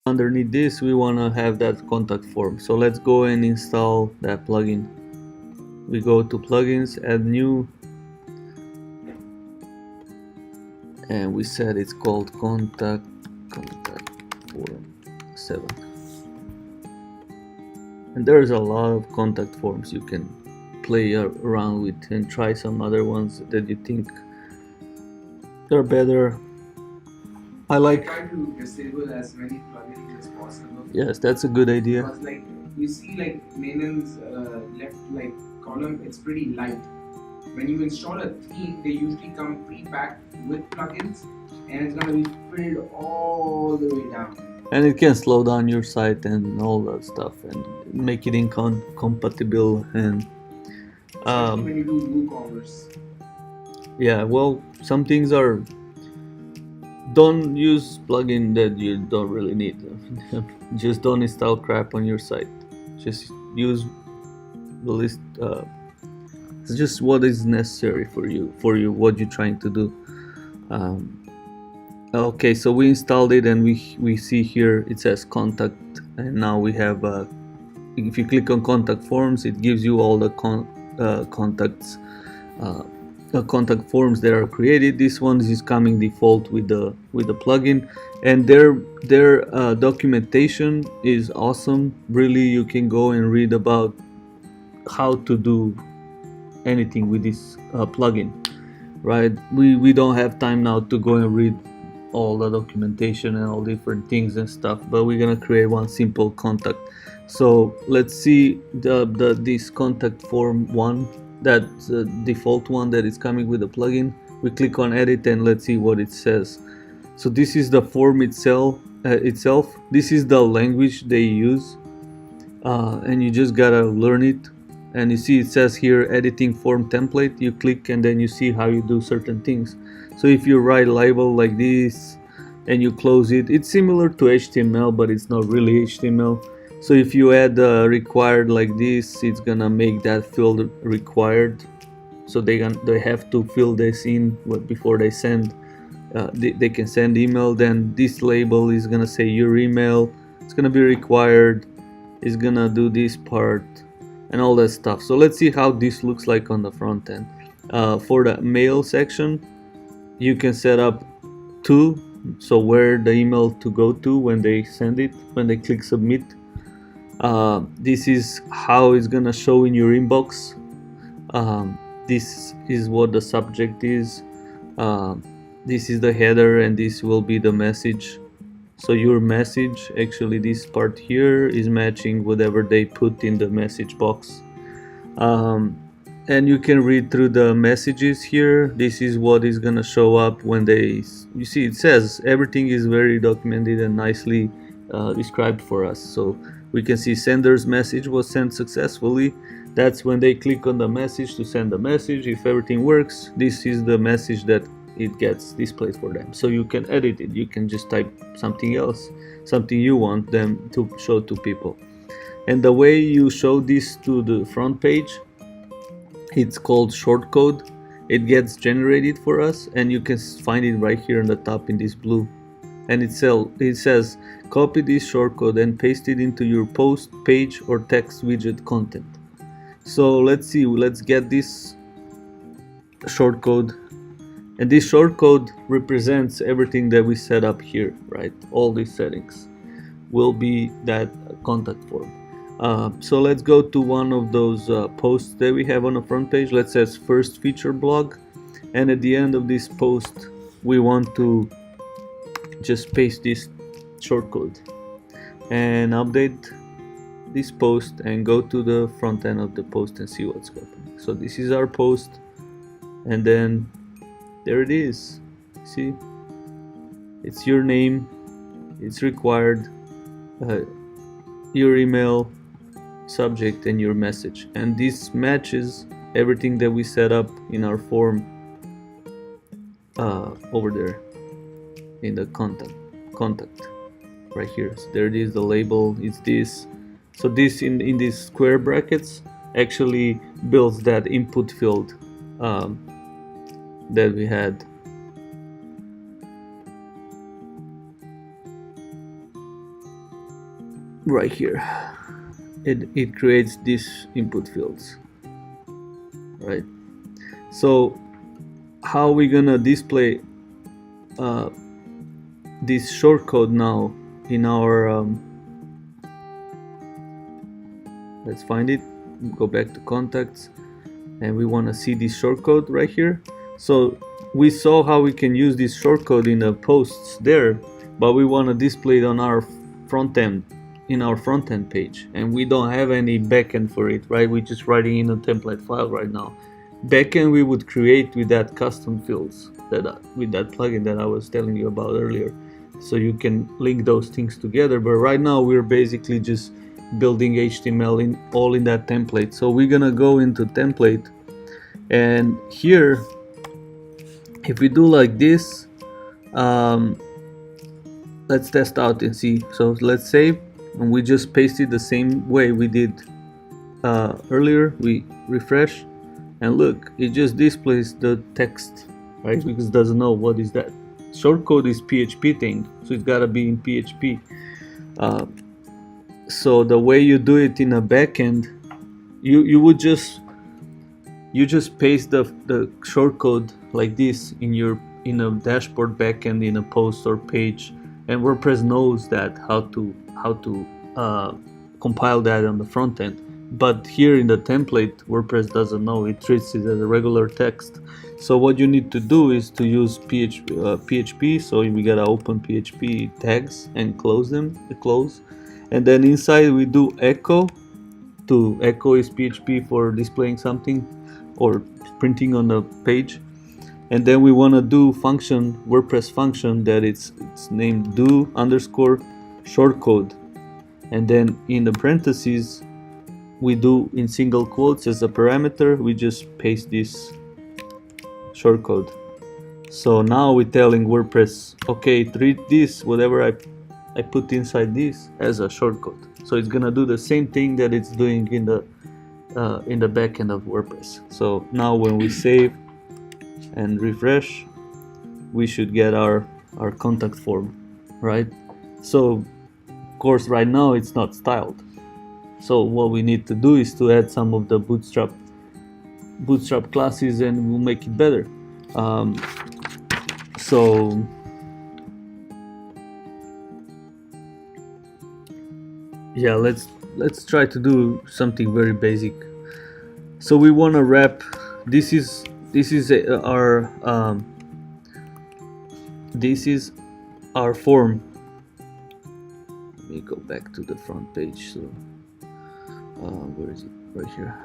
underneath this we want to have that contact form. So let's go and install that plugin. We go to plugins, add new, and we said it's called contact form 7. And there's a lot of contact forms you can play around with and try some other ones that you think they're better. I like. Try to disable as many plugins as possible. Yes, that's a good idea. Because like you see, like Mainon's left like column, it's pretty light. When you install a theme, they usually come pre-packed with plugins, and it's gonna be filled all the way down. And it can slow down your site and all that stuff and make it incompatible and Especially when you do WooCommerce. yeah, well, some things are, don't use plugin that you don't really need. Just don't install crap on your site. Just use the list. It's just what is necessary for you what you're trying to do. Okay, so we installed it and we see here it says contact, and now we have if you click on contact forms, it gives you all the contacts contact forms that are created. This one is coming default with the plugin, and their documentation is awesome. Really, you can go and read about how to do anything with this plugin, right? We don't have time now to go and read all the documentation and all different things and stuff, but we're gonna create one simple contact. So let's see this contact form one, that default one that is coming with the plugin. We click on edit and let's see what it says. So this is the form itself. This is the language they use, and you just gotta learn it. And you see it says here editing form template. You click and then you see how you do certain things. So if you write label like this and you close it, it's similar to HTML, but it's not really HTML. So if you add required like this, it's gonna make that field required. So they have to fill this in before they send. They can send email. Then this label is gonna say your email. It's gonna be required. It's gonna do this part and all that stuff. So let's see how this looks like on the front end. For the mail section, you can set up to, so where the email to go to when they send it, when they click submit. This is how it's gonna show in your inbox. This is what the subject is. This is the header, and this will be the message. So your message, actually this part here is matching whatever they put in the message box. And you can read through the messages here. This is what is gonna show up when you see it says everything is very documented and nicely described for us. So we can see sender's message was sent successfully. That's when they click on the message to send the message. If everything works, this is the message that it gets displayed for them. So you can edit it. You can just type something else, something you want them to show to people. And the way you show this to the front page, it's called shortcode. It gets generated for us, and you can find it right here on the top in this blue. And it says copy this shortcode and paste it into your post, page, or text widget content. So let's get this shortcode. And this shortcode represents everything that we set up here, right? All these settings will be that contact form. So let's go to one of those posts that we have on the front page. Let's say first feature blog. And at the end of this post, we want to just paste this shortcode and update this post and go to the front end of the post and see what's happening. So this is our post, and then there it is. See, it's your name, it's required, your email, subject, and your message, and this matches everything that we set up in our form over there in the contact right here. So there it is, the label is this. So this in these square brackets actually builds that input field that we had. right here. It creates these input fields, right? So how are we gonna display this shortcode now in our let's find it, go back to contacts, and we want to see this shortcode right here. So we saw how we can use this shortcode in the posts there, but we want to display it on our front end, in our front end page, and we don't have any backend for it, right? We're just writing in a template file right now. Backend we would create with that custom fields, that with that plugin that I was telling you about earlier, so you can link those things together. But right now we're basically just building HTML in all in that template. So we're gonna go into template, and here if we do like this, let's test out and see. So let's save, and we just paste it the same way we did earlier. We refresh, and look, it just displays the text, right? Because it doesn't know what is that. Shortcode is PHP thing, so it's gotta be in PHP. So the way you do it in a backend, you just paste the shortcode like this in a dashboard backend, in a post or page, and WordPress knows that how to compile that on the front end. But here in the template, WordPress doesn't know. It treats it as a regular text. So what you need to do is to use PHP. So we gotta open PHP tags and close them. Close, and then inside we do echo. To echo is PHP for displaying something or printing on the page. And then we want to do function, WordPress function, that it's named do underscore shortcode, and then in the parentheses we do in single quotes as a parameter, we just paste this shortcode. So now we're telling WordPress, okay, treat this, whatever I put inside this, as a shortcode. So it's gonna do the same thing that it's doing in the back end of WordPress. So now when we save and refresh, we should get our contact form, right? So of course right now it's not styled. So what we need to do is to add some of the bootstrap classes, and we'll make it better. So yeah, let's try to do something very basic. So we want to wrap. This is our form. Let me go back to the front page. So where is it? Right here.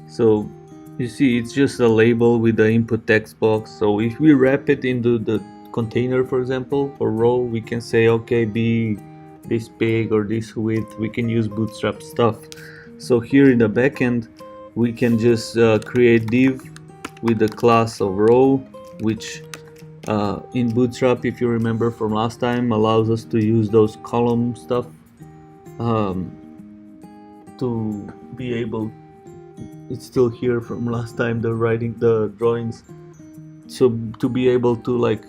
So you see, it's just a label with the input text box. So if we wrap it into the container, for example, or row, we can say, okay, be this big or this width. We can use bootstrap stuff. So here in the backend, we can just create div with the class of row, which in bootstrap, if you remember from last time, allows us to use those column stuff to be able, it's still here from last time, the drawings, so to be able to like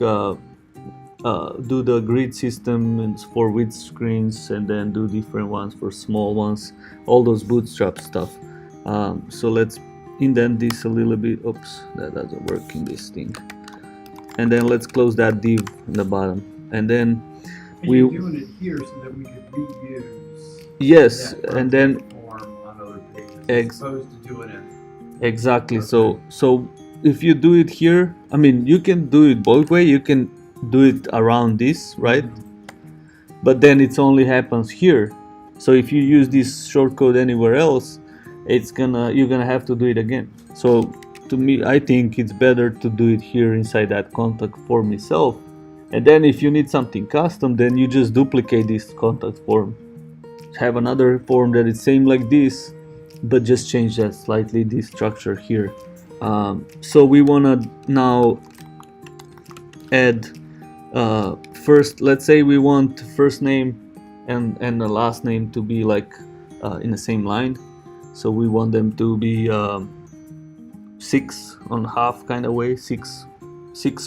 do the grid system for width screens, and then do different ones for small ones, all those bootstrap stuff. So let's indent this a little bit. Oops, that doesn't work in this thing. And then let's close that div in the bottom, and then you're doing it here so that we could reuse. Yes, and then form on other pages, as opposed to doing it. Exactly. Okay. So if you do it here, I mean, you can do it both way. You can do it around this, right? Mm-hmm. But then it only happens here. So if you use this shortcode anywhere else, you're gonna have to do it again. So to me, I think it's better to do it here inside that contact form itself. And then if you need something custom, then you just duplicate this contact form. Have another form that is same like this, but just change that slightly, this structure here. So we wanna now add first, let's say we want first name and the last name to be like in the same line. So we want them to be 6 on half kind of way, 6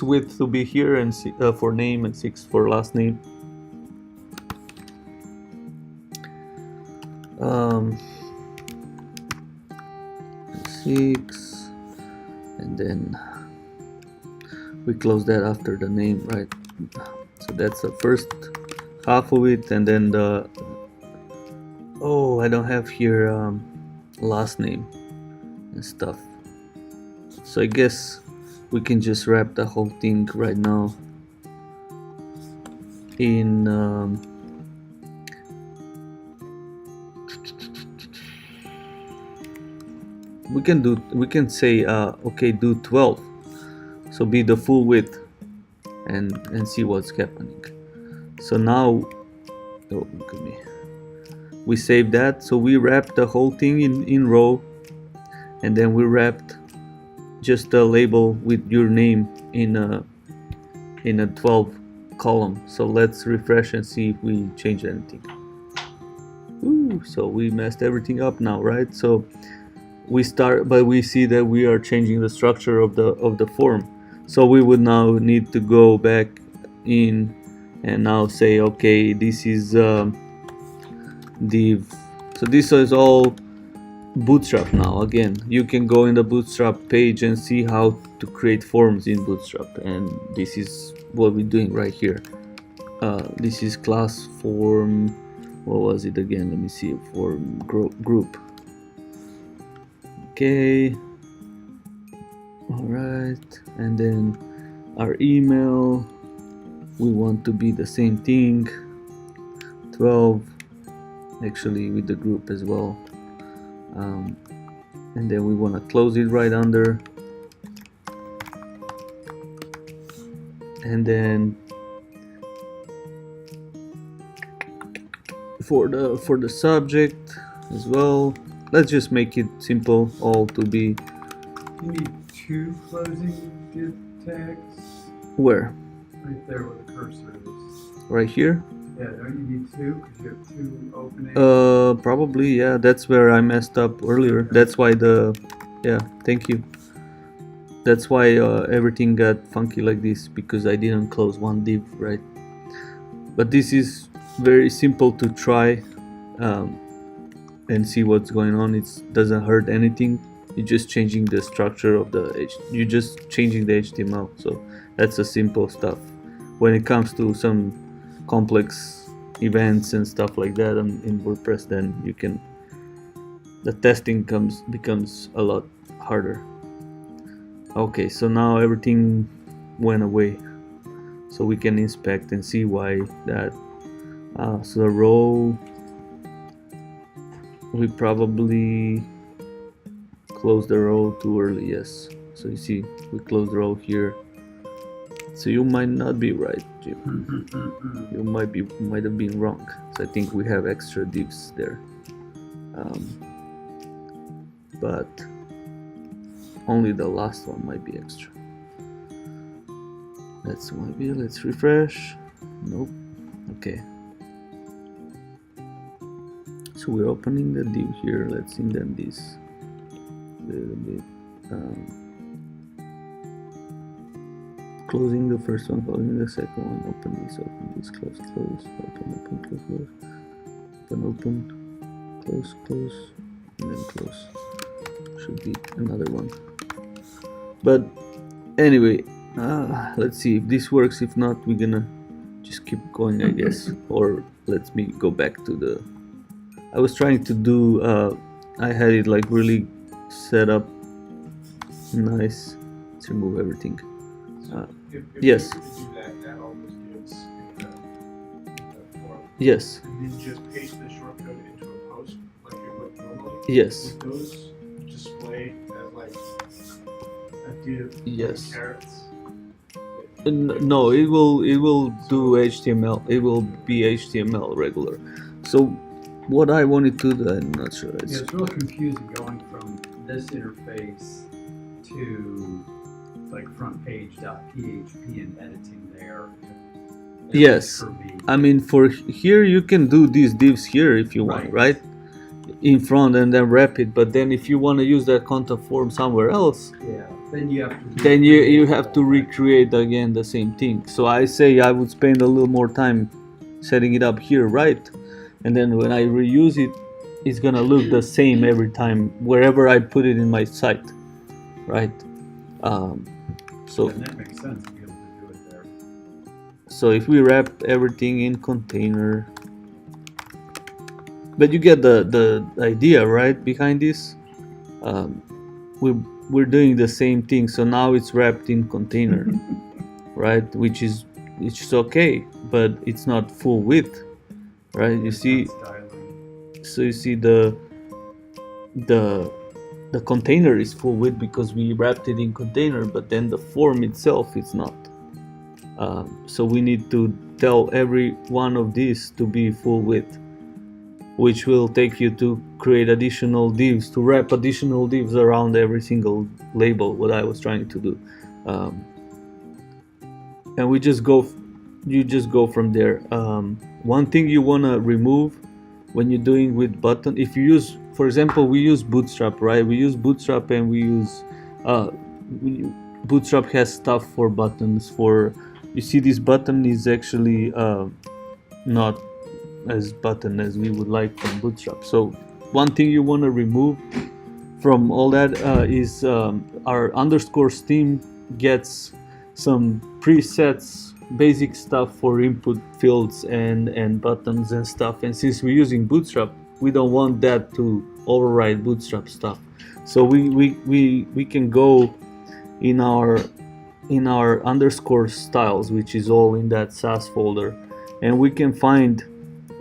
width to be here, and for name, and 6 for last name. um, 6, and then we close that after the name, right? So that's the first half of it, and then the I don't have here last name and stuff. So I guess we can just wrap the whole thing right now in we can say okay, do 12, so be the full width, and see what's happening. So now, oh, look at me, we save that. So we wrapped the whole thing in row, and then we wrapped just a label with your name in a 12 column. So let's refresh and see if we change anything. Ooh, so we messed everything up now, right? So we start, but we see that we are changing the structure of the form. So we would now need to go back in and now say, okay, this is div. So this is all Bootstrap now. Again, you can go in the Bootstrap page and see how to create forms in Bootstrap, and this is what we're doing right here. This is class form. What was it again? Let me see. Form group. Okay. All right, and then our email, we want to be the same thing, 12, actually with the group as well. And then we want to close it right under, and then for the subject as well, let's just make it simple, all to be. You need 2 closing div tags. Where? Right there where the cursor is. Right here? Yeah, don't you need 2 because you have 2 openings? Probably, yeah. That's where I messed up earlier. That's why thank you. That's why everything got funky like this, because I didn't close one div, right? But this is very simple to try and see what's going on. It doesn't hurt anything. You're just changing the structure of you're just changing the HTML. So that's the simple stuff. When it comes to some complex events and stuff like that in WordPress, then the testing becomes a lot harder. Okay, so now everything went away, so we can inspect and see why that. So the row, we probably closed the row too early. Yes, so you see we closed the row here. So you might not be right, Jim. You might have been wrong. So I think we have extra divs there, but only the last one might be extra. Let's refresh. Nope. Okay. So we're opening the div here. Let's indent this a little bit. Closing the first one, closing the second one, open this, close, open, close, and then close. Should be another one. But anyway, let's see if this works. If not, we're gonna just keep going, I guess. Or let me go back to I was trying to do, I had it like really set up nice. Let's remove everything. If yes. you do that almost gives the form. Yes. And then just paste the shortcode into a post like you would normally. Yes. With those displayed as like a div yes. carrots. No, it will do HTML. It will be HTML regular. So what I wanted to do, I'm not sure. It's real confusing going from this interface to like frontpage.php and editing there. Yes, I mean for here you can do these divs here if you want, right? In front and then wrap it. But then if you want to use that content form somewhere else, then you have to. Then you have to recreate again the same thing. So I say I would spend a little more time setting it up here, right? And then when I reuse it, it's gonna look the same every time wherever I put it in my site, right? So And that makes sense to be able to do it there. so if we wrap everything in container, but you get the idea, right, behind this. um, we're doing the same thing, so now it's wrapped in container, right, which is okay, but it's not full width, right? You It's see, not styling. so you see the the container is full width because we wrapped it in container, but then the form itself is not. So we need to tell every one of these to be full width, which will take you to create additional divs, to wrap additional divs around every single label, what I was trying to do. And you just go from there. One thing you want to remove when you're doing with button, if you use, for example, we use Bootstrap, right? We use Bootstrap, and we use Bootstrap has stuff for buttons. For, you see, this button is actually not as button as we would like from Bootstrap. So one thing you want to remove from all that is our underscores theme gets some presets, basic stuff for input fields and buttons and stuff. And since we're using Bootstrap, we don't want that to override Bootstrap stuff. So we can go in our underscore styles, which is all in that SAS folder, and we can find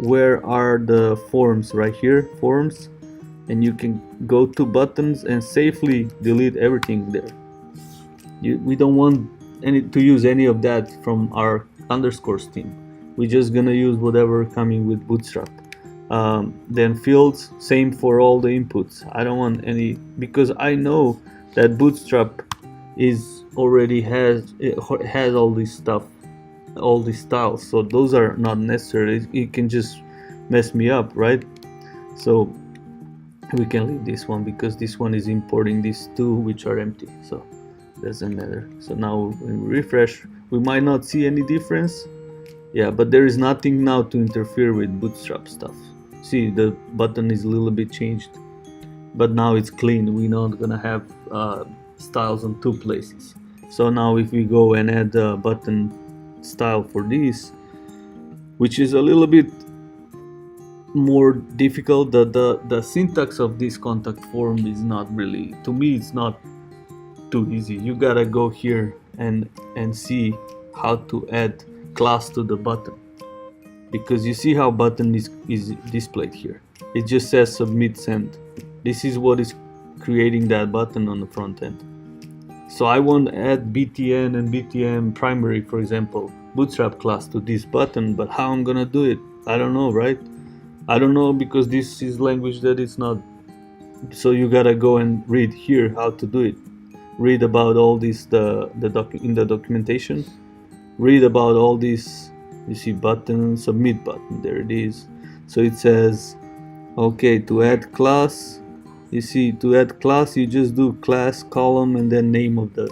where are the forms right here, forms, and you can go to buttons and safely delete everything there. We don't want to use any of that from our underscores theme. We're just gonna use whatever coming with Bootstrap. Then fields, same for all the inputs. I don't want any, because I know that Bootstrap is already has all this stuff, all these styles, so those are not necessary. It can just mess me up, right? So we can leave this one because this one is importing these two which are empty, so doesn't matter. So now when we refresh, we might not see any difference, yeah, but there is nothing now to interfere with Bootstrap stuff. See, the button is a little bit changed, but now it's clean. We're not gonna have styles on two places. So now if we go and add a button style for this, which is a little bit more difficult, the syntax of this contact form is not really, to me it's not too easy. You gotta go here and see how to add class to the button, because you see how button is displayed here. It just says submit send. This is what is creating that button on the front end. So I want to add BTN and BTM primary, for example, Bootstrap class to this button, but how I'm gonna do it, I don't know, right? I don't know, because this is language that it's not. So you gotta go and read here how to do it. Read about all this in the documentation. Read about all this. You see button, submit button, there it is. So it says, okay, to add class, you see, to add class you just do class column and then name of the,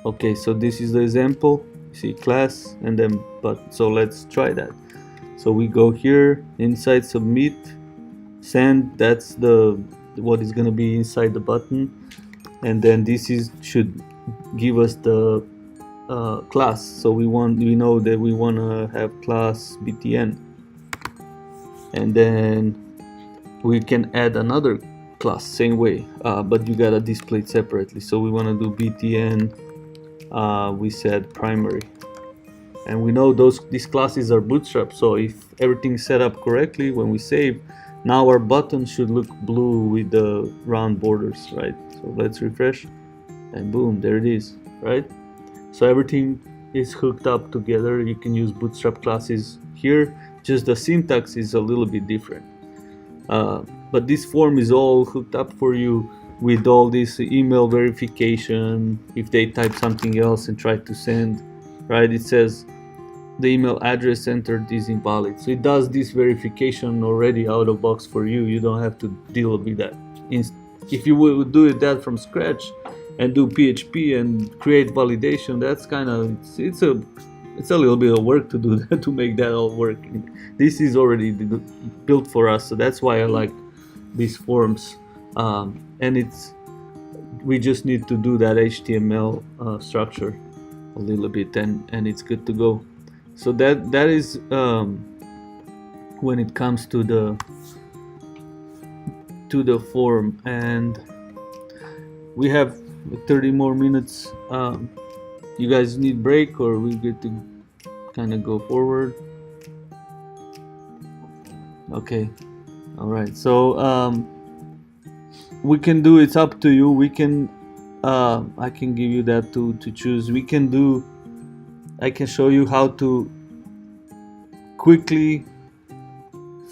okay, so this is the example. You see class and then button. So let's try that. So we go here inside submit send, that's the what is going to be inside the button, and then this should give us the class. So we know that we want to have class BTN, and then we can add another class same way, but you gotta display it separately. So we want to do BTN, we said primary, and we know these classes are Bootstrap. So if everything's set up correctly, when we save, now our button should look blue with the round borders, right? So let's refresh, and boom, there it is, right? So everything is hooked up together. You can use Bootstrap classes here, just the syntax is a little bit different. But this form is all hooked up for you with all this email verification. If they type something else and try to send, right, it says the email address entered is invalid. So it does this verification already out of box for you. You don't have to deal with that. If you would do that from scratch and do PHP and create validation, that's kind of, it's a little bit of work to do that, to make that all work. This is already built for us, so that's why I like these forms, and we just need to do that HTML structure a little bit, and it's good to go. So that is when it comes to the form, and we have 30 more minutes. You guys need break, or we get to kind of go forward? Okay, all right. So we can do, it's up to you. We can I can give you that to choose. We can do, I can show you how to quickly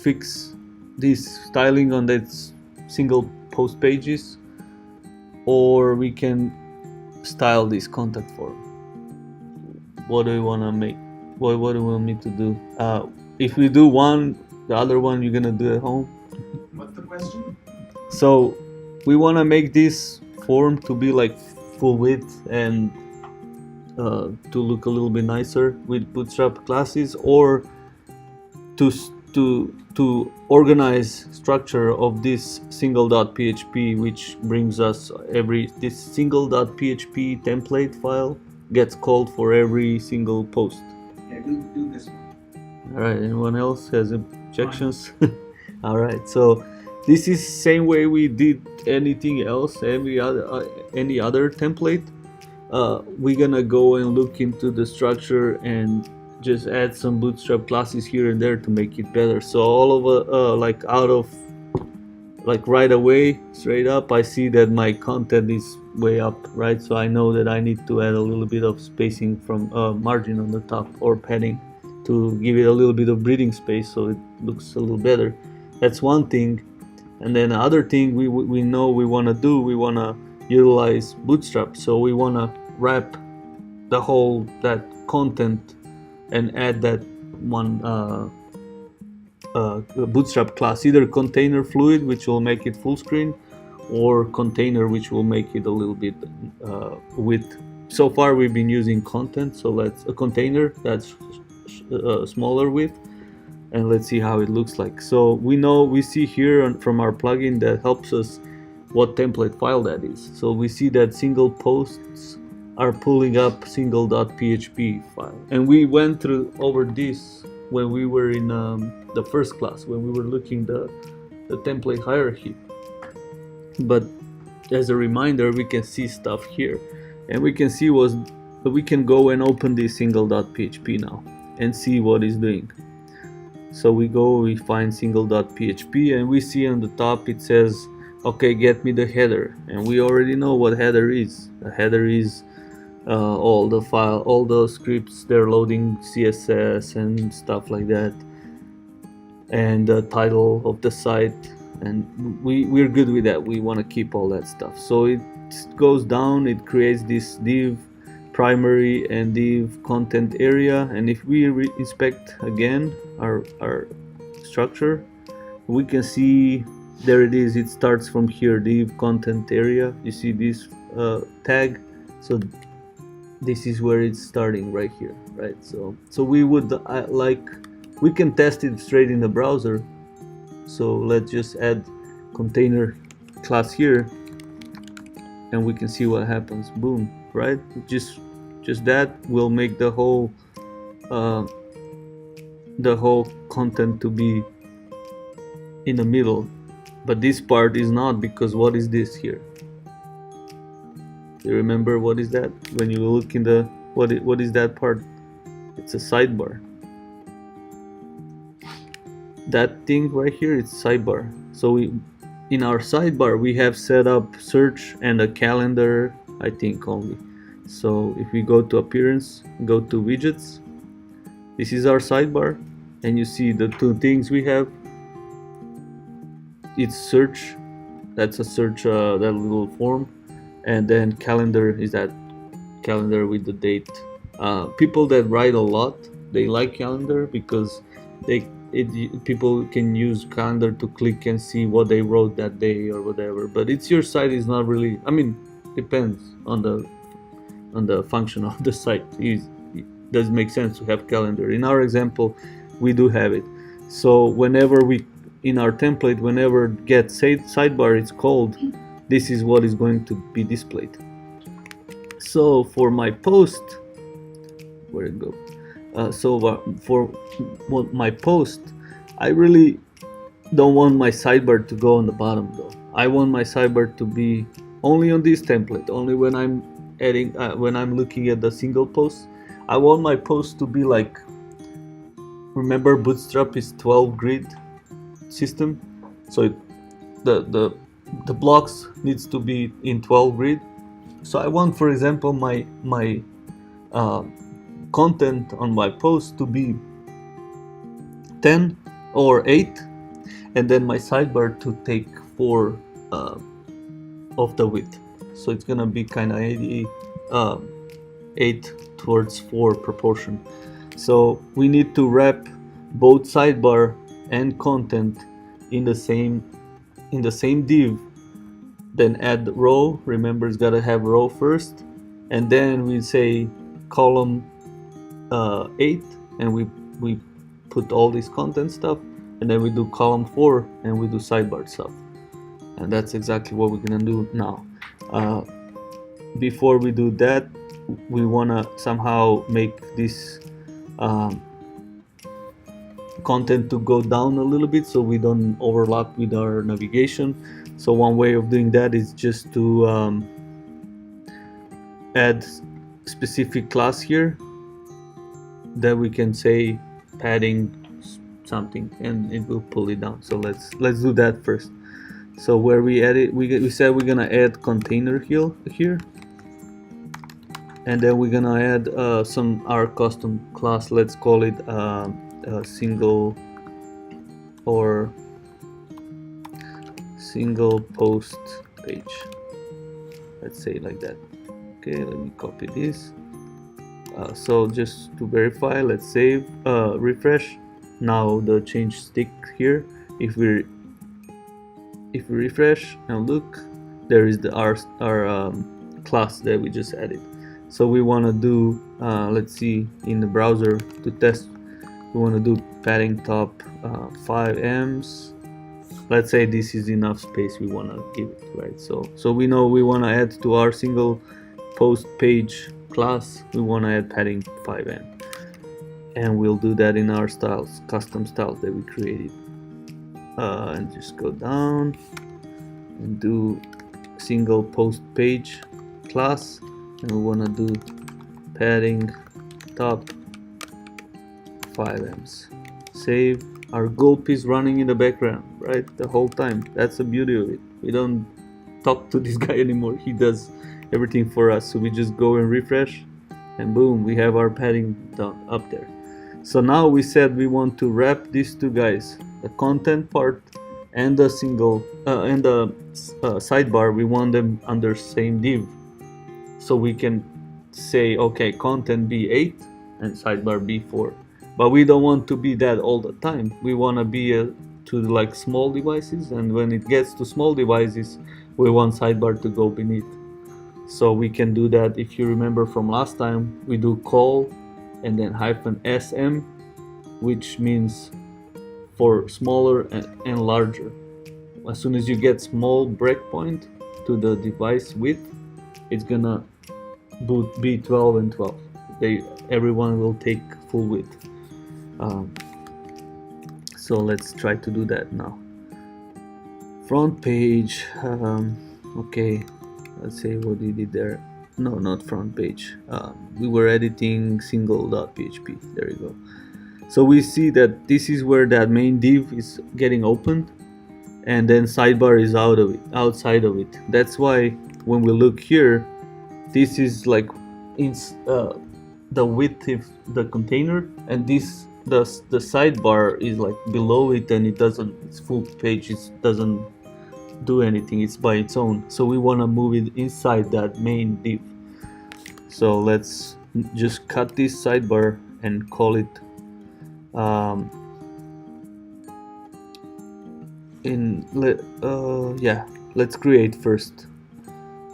fix this styling on that single post pages, or we can style this contact form. What do you want to make? What do you want me to do? If we do one, the other one you're gonna do at home. What's the question? So we want to make this form to be like full width and to look a little bit nicer with Bootstrap classes, or to organize structure of this single.php, which brings us this single.php template file gets called for every single post. Yeah, do this one. All right, anyone else has objections? All right, so this is same way we did anything else, any other template. We're gonna go and look into the structure and just add some Bootstrap classes here and there to make it better. So all of like out of like right away, straight up, I see that my content is way up, right? So I know that I need to add a little bit of spacing from margin on the top, or padding, to give it a little bit of breathing space so it looks a little better. That's one thing. And then the other thing we know we want to do, we want to utilize Bootstrap. So we want to wrap the whole that content and add that one Bootstrap class, either container fluid, which will make it full screen, or container, which will make it a little bit width. So far we've been using content, so let's a container that's smaller width, and let's see how it looks like. So we see here from our plugin that helps us what template file that is. So we see that single posts are pulling up single.php file, and we went through over this when we were in the first class, when we were looking the template hierarchy. But as a reminder, we can see stuff here, and we can see we can go and open this single.php now and see what it's doing. So we find single.php, and we see on the top it says, okay, get me the header, and we already know what header is. The header is all the scripts, they're loading CSS and stuff like that, and the title of the site, and we're good with that. We want to keep all that stuff. So it goes down, it creates this div primary and div content area, and if we inspect again our structure, we can see there it is. It starts from here, div content area. You see this tag, so this is where it's starting right here, right? So we would we can test it straight in the browser. So let's just add container class here, and we can see what happens. Boom, right? Just that will make the whole content to be in the middle, but this part is not, because what is this here? You remember what is that? When you look in the what is that part? It's a sidebar. That thing right here, it's sidebar. So in our sidebar we have set up search and a calendar, I think, only. So if we go to appearance, go to widgets, this is our sidebar, and you see the two things we have. It's search, that's a search, that little form, and then calendar is that calendar with the date. People that write a lot, they like calendar because people can use calendar to click and see what they wrote that day or whatever. But it's your site is not really, I mean, depends on the function of the site. It does make sense to have calendar. In our example, we do have it. So whenever we in our template, whenever get sidebar is called, this is what is going to be displayed. So for my post, where it go? For my post, I really don't want my sidebar to go on the bottom though. I want my sidebar to be only on this template, only when I'm adding, when I'm looking at the single post. I want my post to be like, remember Bootstrap is 12 grid system, so the blocks needs to be in 12 grid. So I want, for example, my content on my post to be 10 or 8, and then my sidebar to take 4 of the width. So it's gonna be kind of 8 towards 4 proportion. So we need to wrap both sidebar and content in the same div, then add row. Remember, it's gotta have row first, and then we say column 8, and we put all this content stuff, and then we do column 4 and we do sidebar stuff. And that's exactly what we're gonna do now. Before we do that, we wanna somehow make this content to go down a little bit so we don't overlap with our navigation. So one way of doing that is just to add specific class here that we can say padding something, and it will pull it down. So let's do that first. So where we added, we said we're gonna add container here, and then we're gonna add our custom class. Let's call it single post page. Let's say like that. Okay, let me copy this. So just to verify, let's save, refresh. Now the change stick here. If we refresh and look, there is our class that we just added. So we want to do, let's see, in the browser to test, we want to do padding top 5 ems. Let's say this is enough space we want to give it, right? So we know we want to add to our single post page class, we want to add padding 5 em, and we'll do that in our styles, custom styles that we created. And just go down and do single post page class, and we want to do padding top 5 ems. Save. Our gulp is running in the background, right, the whole time. That's the beauty of it. We don't talk to this guy anymore. He does everything for us. So we just go and refresh, and boom, we have our padding done up there. So now we said we want to wrap these two guys, the content part and the single and the sidebar. We want them under same div, so we can say, okay, content be 8 and sidebar be 4. But we don't want to be that all the time. We want to be to like small devices, and when it gets to small devices, we want sidebar to go beneath. So we can do that. If you remember from last time, we do call and then -sm, which means for smaller and larger. As soon as you get small breakpoint to the device width, it's gonna be 12 and 12. Everyone will take full width. So let's try to do that now. Front page. Okay, let's say what we did there. No, not front page. We were editing single.php. There you go. So we see that this is where that main div is getting opened, and then sidebar is outside of it. That's why when we look here, this is like the width of the container, and the sidebar is like below it, and it's full page. It doesn't do anything. It's by its own. So we want to move it inside that main div. So let's just cut this sidebar and call it let's create first.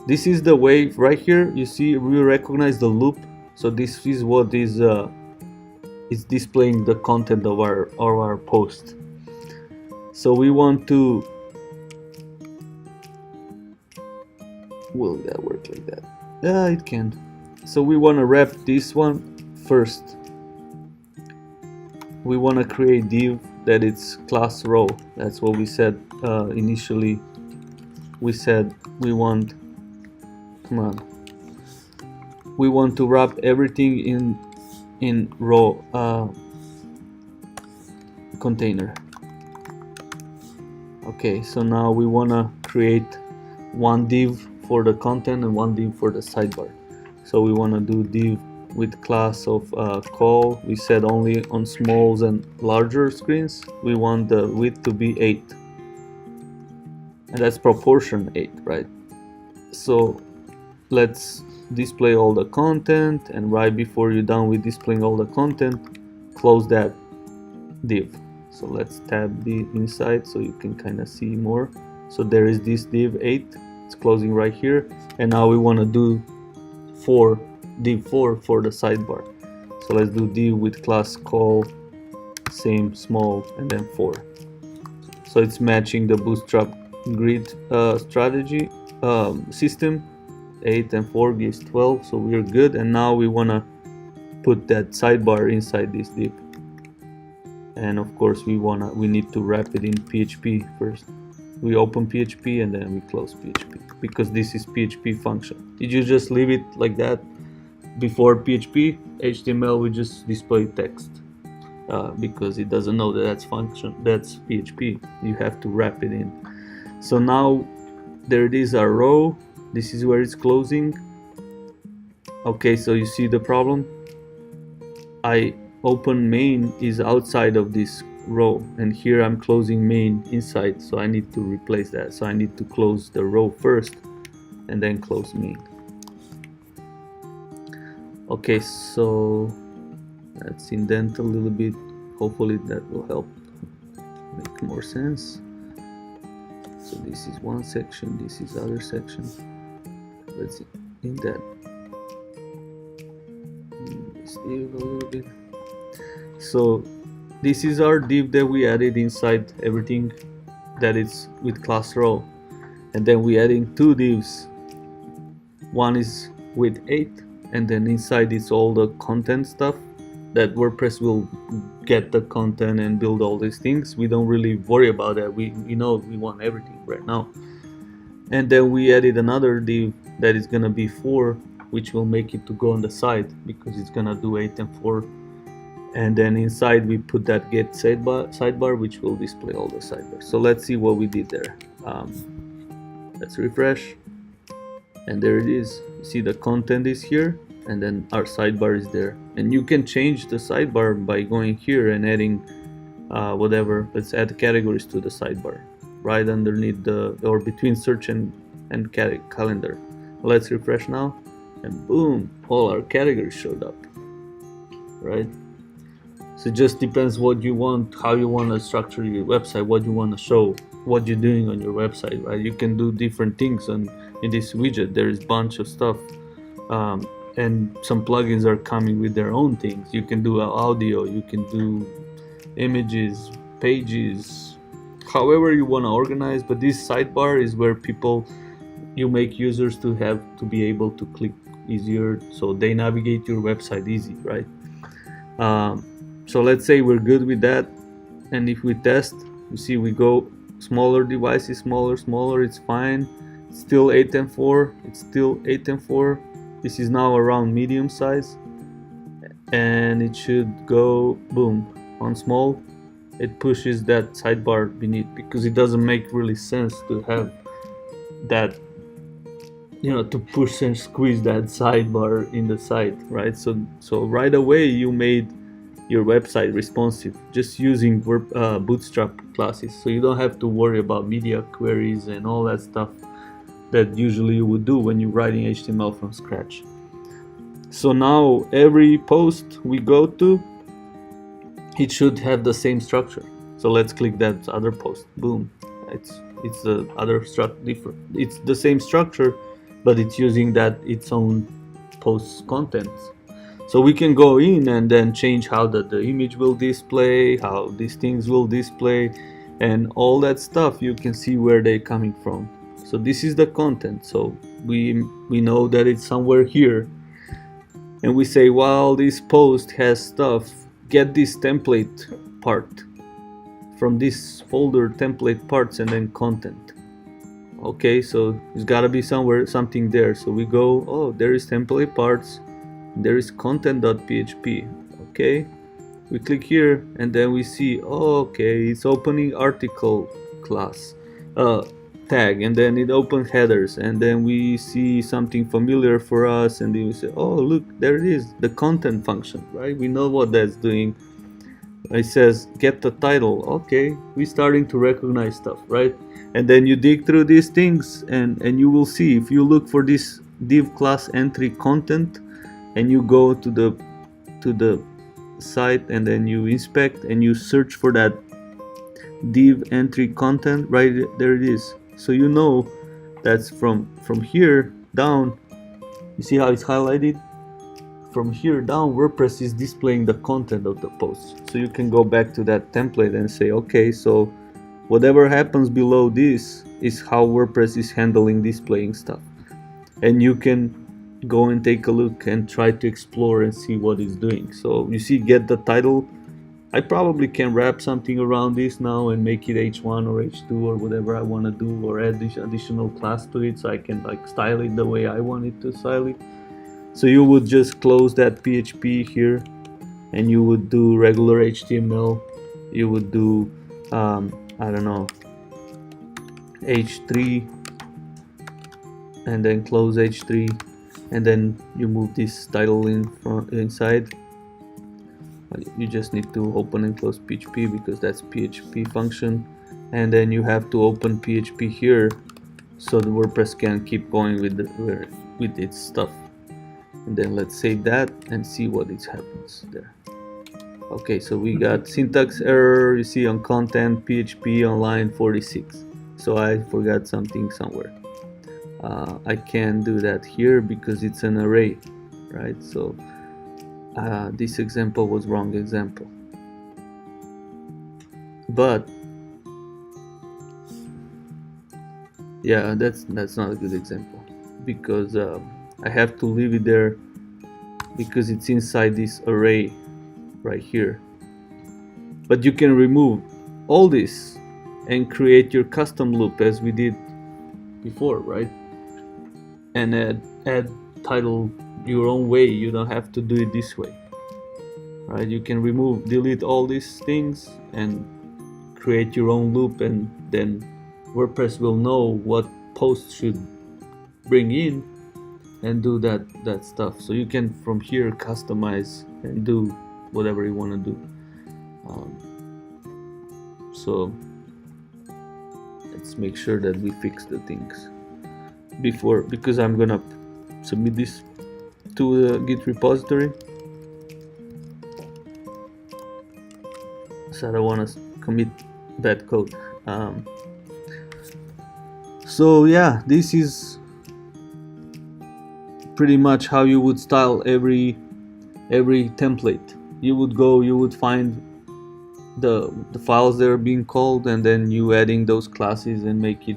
This is the way right here. You see, we recognize the loop. So this is what is displaying the content of our post. So we want to, will that work like that? Yeah, it can. So we want to wrap this one first. We want to create div that it's class row. That's what we said initially. We said we want, come on, we want to wrap everything in row container. Okay, so now we want to create one div for the content and one div for the sidebar. So we want to do div with class of call. We said only on smalls and larger screens. We want the width to be 8, and that's proportion 8, right? So let's display all the content, and right before you're done with displaying all the content, close that div. So let's tab the inside so you can kind of see more. So there is this div 8, it's closing right here, and now we want to do div 4 for the sidebar. So let's do div with class call, same small, and then 4. So it's matching the Bootstrap grid strategy system. 8 and 4 gives 12, so we're good. And now we want to put that sidebar inside this div, and of course we need to wrap it in PHP first. We open PHP and then we close PHP, because this is PHP function. Did you just leave it like that before PHP? HTML we just display text because it doesn't know that that's function, that's PHP. You have to wrap it in. So now there it is, our row. This is where it's closing. Okay, so you see the problem. I open main is outside of this row, and here I'm closing main inside, so I need to replace that. So I need to close the row first and then close main. Okay, so let's indent a little bit. Hopefully that will help make more sense. So this is one section, this is other section. Let's indent this div a little bit. So this is our div that we added inside everything that is with class row, and then we adding two divs. One is with 8, and then inside it's all the content stuff that WordPress will get the content and build all these things. We don't really worry about that. We know we want everything right now. And then we added another div that is gonna be 4, which will make it to go on the side because it's gonna do 8 and 4. And then inside we put that get sidebar, which will display all the sidebars. So let's see what we did there. Let's refresh, and there it is. You see the content is here, and then our sidebar is there. And you can change the sidebar by going here and adding whatever. Let's add categories to the sidebar right underneath or between search and calendar. Let's refresh now, and boom, all our categories showed up, right? So it just depends what you want, how you want to structure your website, what you want to show, what you're doing on your website, right? You can do different things in this widget. There is a bunch of stuff, and some plugins are coming with their own things. You can do audio, you can do images, pages, however you want to organize. But this sidebar is where you make users to be able to click easier, so they navigate your website easy, right? So let's say we're good with that, and if we test, you see we go smaller devices, smaller, it's fine. It's still 8 and 4, it's still 8 and 4. This is now around medium size, and it should go boom on small. It pushes that sidebar beneath, because it doesn't make really sense to have that, to push and squeeze that sidebar in the side, right? So right away you made your website responsive just using Bootstrap classes, so you don't have to worry about media queries and all that stuff that usually you would do when you're writing HTML from scratch. So now every post we go to, it should have the same structure. So let's click that other post, boom, it's the other different. It's the same structure, but it's using its own post contents. So we can go in and then change how the image will display, how these things will display, and all that stuff you can see where they're coming from. So this is the content. So we know that it's somewhere here, and we say, well, this post has stuff, get this template part from this folder, template parts, and then content. Okay, so there's gotta be somewhere something there. So we go, oh, there is template parts, there is content.php. Okay, we click here, and then we see, oh, okay, it's opening article class tag, and then it opens headers, and then we see something familiar for us, and then we say, oh, look, there it is, the content function, right? We know what that's doing. It says get the title. Okay, we're starting to recognize stuff, right? And then you dig through these things, and you will see, if you look for this div class entry content, and you go to the site, and then you inspect and you search for that div entry content, right there it is. So you know that's from here down. You see how it's highlighted? From here down, WordPress is displaying the content of the post. So you can go back to that template and say, okay, so whatever happens below this is how WordPress is handling displaying stuff. And you can go and take a look and try to explore and see what it's doing. So you see, get the title. I probably can wrap something around this now and make it H1 or H2 or whatever I want to do, or add this additional class to it so I can like style it the way I want it to style it. So you would just close that PHP here, and you would do regular HTML. You would do I don't know, H3, and then close H3, and then you move this title inside. You just need to open and close PHP because that's PHP function, and then you have to open PHP here so the WordPress can keep going with its stuff. And then let's save that and see what it happens there. Okay, so we got syntax error, you see, on content PHP on line 46. So I forgot something somewhere. I can't do that here because it's an array, right? So this example was wrong example. But yeah, that's not a good example, because I have to leave it there because it's inside this array right here. But you can remove all this and create your custom loop as we did before, right? And add title your own way. You don't have to do it this way, right? You can delete all these things and create your own loop, and then WordPress will know what post should bring in and do that stuff. So you can from here customize and do whatever you want to do. So let's make sure that we fix the things before, because I'm gonna submit this to the Git repository, so I don't want to commit bad code. So yeah, this is pretty much how you would style every template. You would find the files that are being called, and then you adding those classes and make it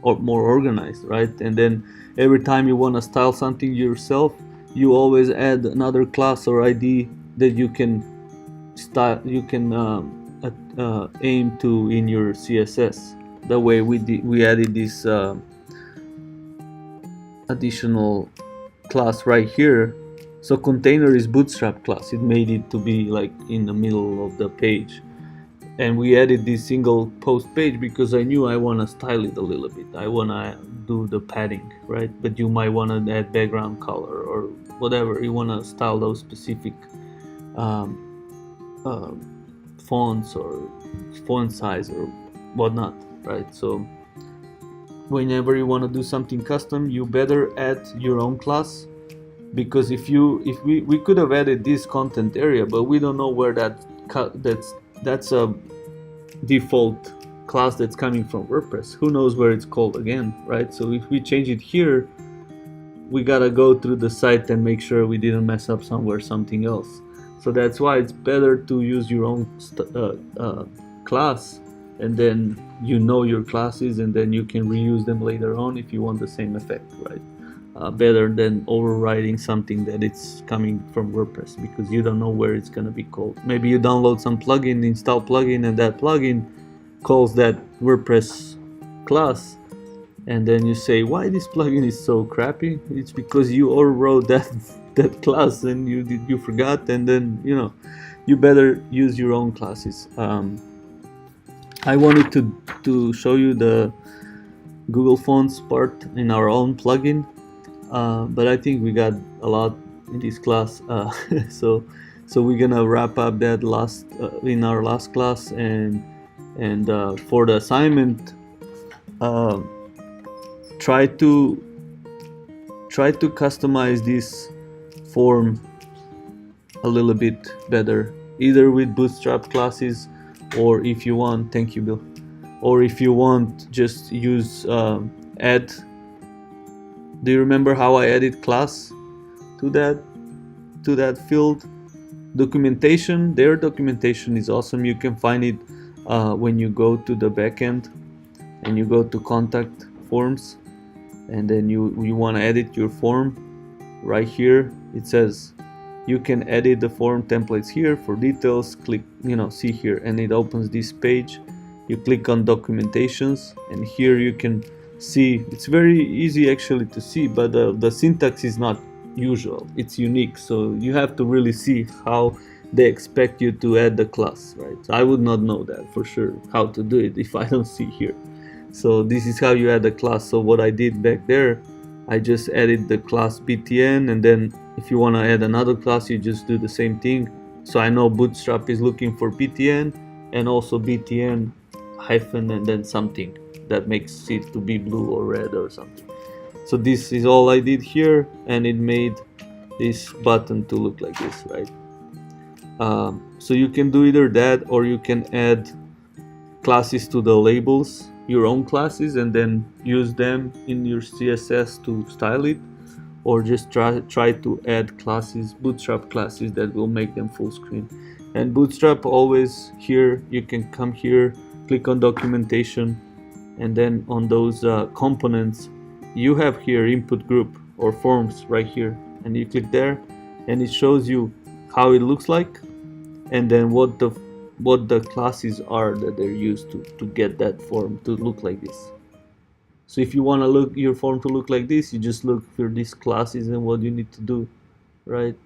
more organized, right? And then every time you want to style something yourself, you always add another class or ID that you can style, you can aim to in your CSS. That way we added this additional class right here. So container is bootstrap class. It made it to be like in the middle of the page, and we added this single post page because I knew I want to style it a little bit. I want to do the padding, right? But you might want to add background color or whatever. You want to style those specific fonts or font size or whatnot, right? So whenever you want to do something custom, you better add your own class, because if we could have added this content area, but we don't know where that's a default class that's coming from WordPress. Who knows where it's called again, right? So if we change it here, we gotta go through the site and make sure we didn't mess up something else. So that's why it's better to use your own class and then you know your classes, and then you can reuse them later on if you want the same effect, right? Better than overriding something that it's coming from WordPress, because you don't know where it's going to be called. Maybe you download some plugin, install plugin, and that plugin calls that WordPress class, and then you say, why this plugin is so crappy? It's because you overrode that class and you forgot, and then you better use your own classes. I wanted to show you the Google Fonts part in our own plugin, but I think we got a lot in this class, so we're gonna wrap up that in our last class, and for the assignment, uh, try to customize this form a little bit better, either with Bootstrap classes, or if you want, thank you, Bill, or if you want, just use add. Do you remember how I added class to that field? Documentation, their documentation is awesome. You can find it when you go to the backend and you go to contact forms, and then you want to edit your form. Right here it says you can edit the form templates here. For details, click, see here, and it opens this page. You click on documentations, and here you can see, it's very easy actually to see, but the syntax is not usual, it's unique, so you have to really see how they expect you to add the class, right? So I would not know that for sure how to do it if I don't see here. So this is how you add a class. So what I did back there, I just added the class btn, and then if you want to add another class, you just do the same thing. So I know Bootstrap is looking for btn, and also btn hyphen and then something that makes it to be blue or red or something. So this is all I did here, and it made this button to look like this, right? So you can do either that, or you can add classes to the labels, your own classes, and then use them in your CSS to style it, or just try to add classes, Bootstrap classes, that will make them full screen. And Bootstrap, always here, you can come here, click on documentation, and then on those components, you have here input group or forms right here, and you click there, and it shows you how it looks like, and then what the classes are that they're used to get that form to look like this. So if you want to look your form to look like this, you just look for these classes and what you need to do, right?